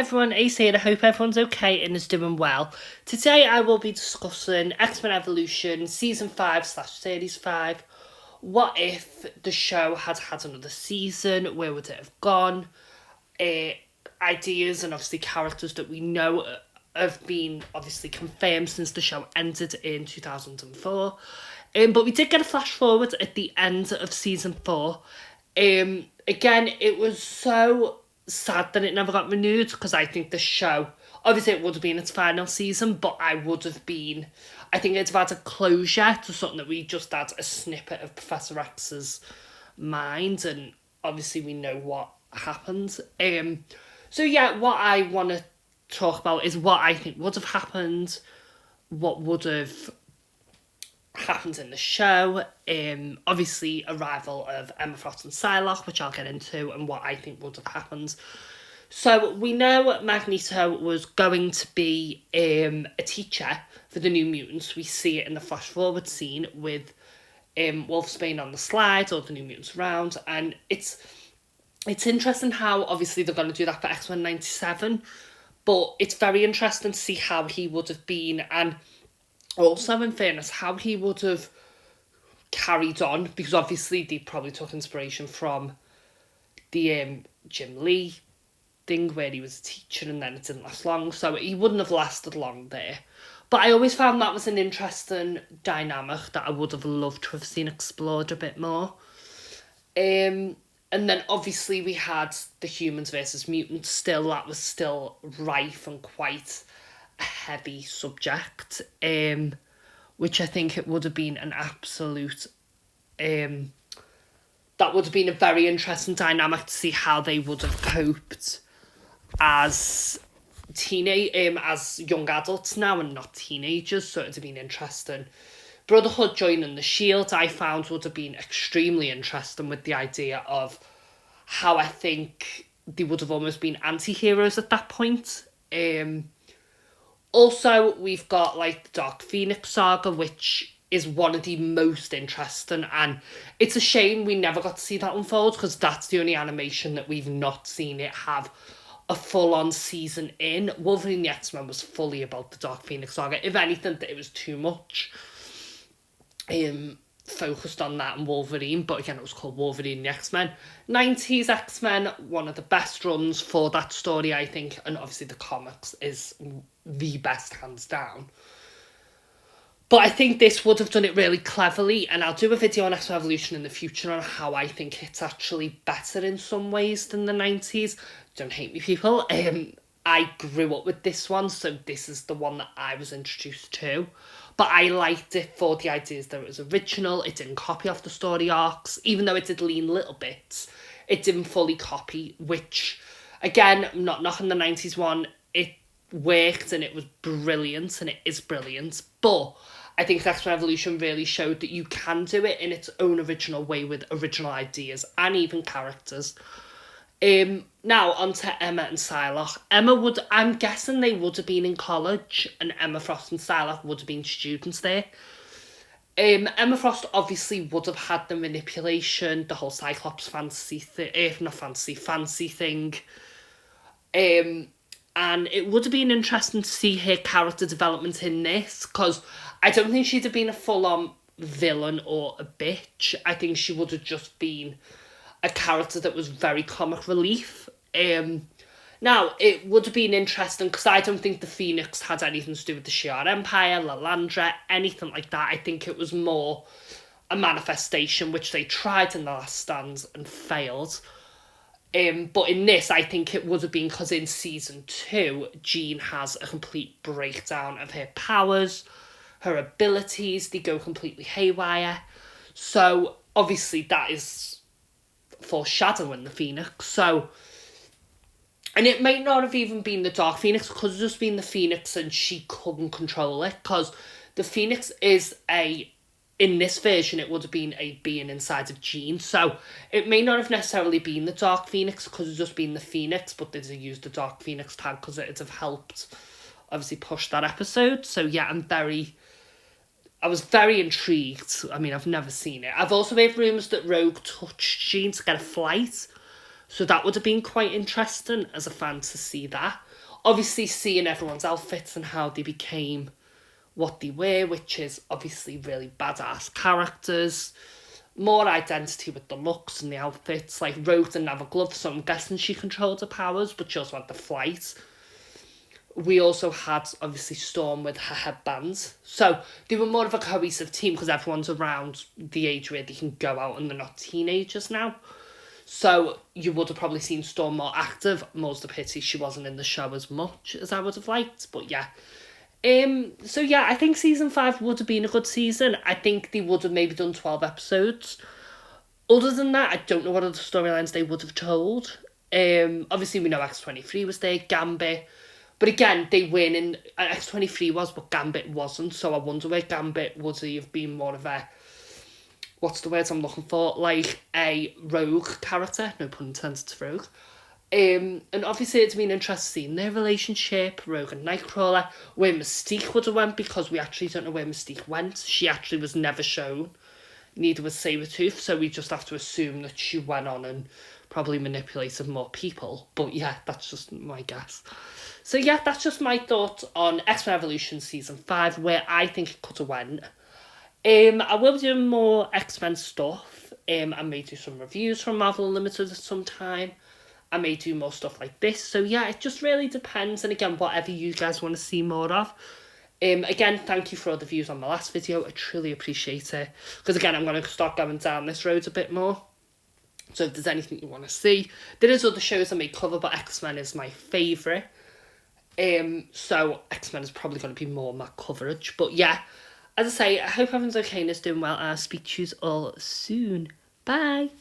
everyone, Ace here. I hope everyone's okay and is doing well. Today I will be discussing X-Men Evolution Season 5/Series 5. What if the show had had another season? Where would it have gone? Ideas and obviously characters that we know have been obviously confirmed since the show ended in 2004. But we did get a flash forward at the end of Season 4. Again, it was so sad that it never got renewed because I think the show, obviously it would have been its final season, but I think it'd have had a closure to something that we just had a snippet of Professor X's mind, and obviously we know what happened. So yeah, what I want to talk about is what I think would have happened, what would have happened in the show, obviously arrival of Emma Frost and Psylocke, which I'll get into, and what I think would have happened. So we know Magneto was going to be a teacher for the New Mutants. We see it in the flash forward scene with Wolfsbane on the slide, or the New Mutants around, and it's interesting how obviously they're going to do that for X-Men 97, but it's very interesting to see how he would have been, and also, in fairness, how he would have carried on, because obviously they probably took inspiration from the Jim Lee thing where he was a teacher and then it didn't last long, so he wouldn't have lasted long there. But I always found that was an interesting dynamic that I would have loved to have seen explored a bit more. And then obviously we had the humans versus mutants still, that was still rife and quite a heavy subject, which I think it would have been an absolute, that would have been a very interesting dynamic to see how they would have coped as as young adults now and not teenagers, so it would have been interesting. Brotherhood joining the Shield I found would have been extremely interesting, with the idea of how I think they would have almost been anti-heroes at that point. Also, we've got like the Dark Phoenix saga, which is one of the most interesting, and it's a shame we never got to see that unfold, because that's the only animation that we've not seen it have a full-on season in. Wolverine the X-Men was fully about the Dark Phoenix saga. If anything, it was too much focused on that and Wolverine, but again, it was called Wolverine the X-Men. 90s X-Men, one of the best runs for that story, I think, and obviously the comics is the best, hands down. But I think this would have done it really cleverly, and I'll do a video on X-Men Evolution in the future on how I think it's actually better in some ways than the 90s. Don't hate me, people. I grew up with this one, so this is the one that I was introduced to. But I liked it for the ideas that it was original. It didn't copy off the story arcs, even though it did lean little bits. It didn't fully copy, which, again, I'm not knocking the 90s one. It worked and it was brilliant, and it is brilliant. But I think X-Men Evolution really showed that you can do it in its own original way with original ideas and even characters. Now, on to Emma and Psylocke. I'm guessing they would have been in college, and Emma Frost and Psylocke would have been students there. Emma Frost obviously would have had the manipulation, the whole Cyclops fancy thing. And it would have been interesting to see her character development in this, because I don't think she'd have been a full-on villain or a bitch. I think she would have just been a character that was very comic relief. Now, it would have been interesting, because I don't think the Phoenix had anything to do with the Shi'ar Empire, Lilandra, anything like that. I think it was more a manifestation, which they tried in The Last Stand and failed. But in this, I think it would have been because in Season 2, Jean has a complete breakdown of her powers, her abilities, they go completely haywire. So, obviously, that is foreshadowing the Phoenix. So, and it might not have even been the Dark Phoenix, it could have just been the Phoenix and she couldn't control it, because the Phoenix is in this version, it would have been a being inside of Jean. So it may not have necessarily been the Dark Phoenix, it could have just been the Phoenix, but they'd have used the Dark Phoenix tag because it would have helped obviously push that episode. So yeah, I was very intrigued. I mean, I've never seen it. I've also heard rumours that Rogue touched Jean to get a flight, so that would have been quite interesting as a fan to see that. obviously seeing everyone's outfits and how they became what they were, which is obviously really badass characters. More identity with the looks and the outfits. Like, Rogue didn't have a glove, so I'm guessing she controlled her powers, but she also had the flight. We also had, obviously, Storm with her headbands. So they were more of a cohesive team because everyone's around the age where they can go out and they're not teenagers now. So you would have probably seen Storm more active. Most of the pity she wasn't in the show as much as I would have liked. But yeah. So yeah, I think season 5 would have been a good season. I think they would have maybe done 12 episodes. Other than that, I don't know what other storylines they would have told. Obviously we know X-23 was there, Gambit. But again, they win in X-23 was, but Gambit wasn't. So I wonder where Gambit would have been more of a, what's the words I'm looking for? Like a rogue character. No pun intended to rogue. And obviously it's been interesting seeing their relationship, Rogue and Nightcrawler, where Mystique would have went, because we actually don't know where Mystique went. She actually was never shown. Neither was Sabretooth, so we just have to assume that she went on and probably manipulated more people. But yeah, that's just my guess. So yeah, that's just my thoughts on X-Men Evolution Season 5, where I think it could have went. I will be doing more X-Men stuff. I may do some reviews from Marvel Unlimited at some time. I may do more stuff like this. So yeah, it just really depends. And again, whatever you guys want to see more of. Again, thank you for all the views on my last video. I truly appreciate it. Because again, I'm going to start going down this road a bit more. So if there's anything you want to see. There is other shows I may cover, but X-Men is my favourite. So X-Men is probably going to be more my coverage. But yeah, as I say, I hope everyone's okay and is doing well. And I'll speak to you all soon. Bye.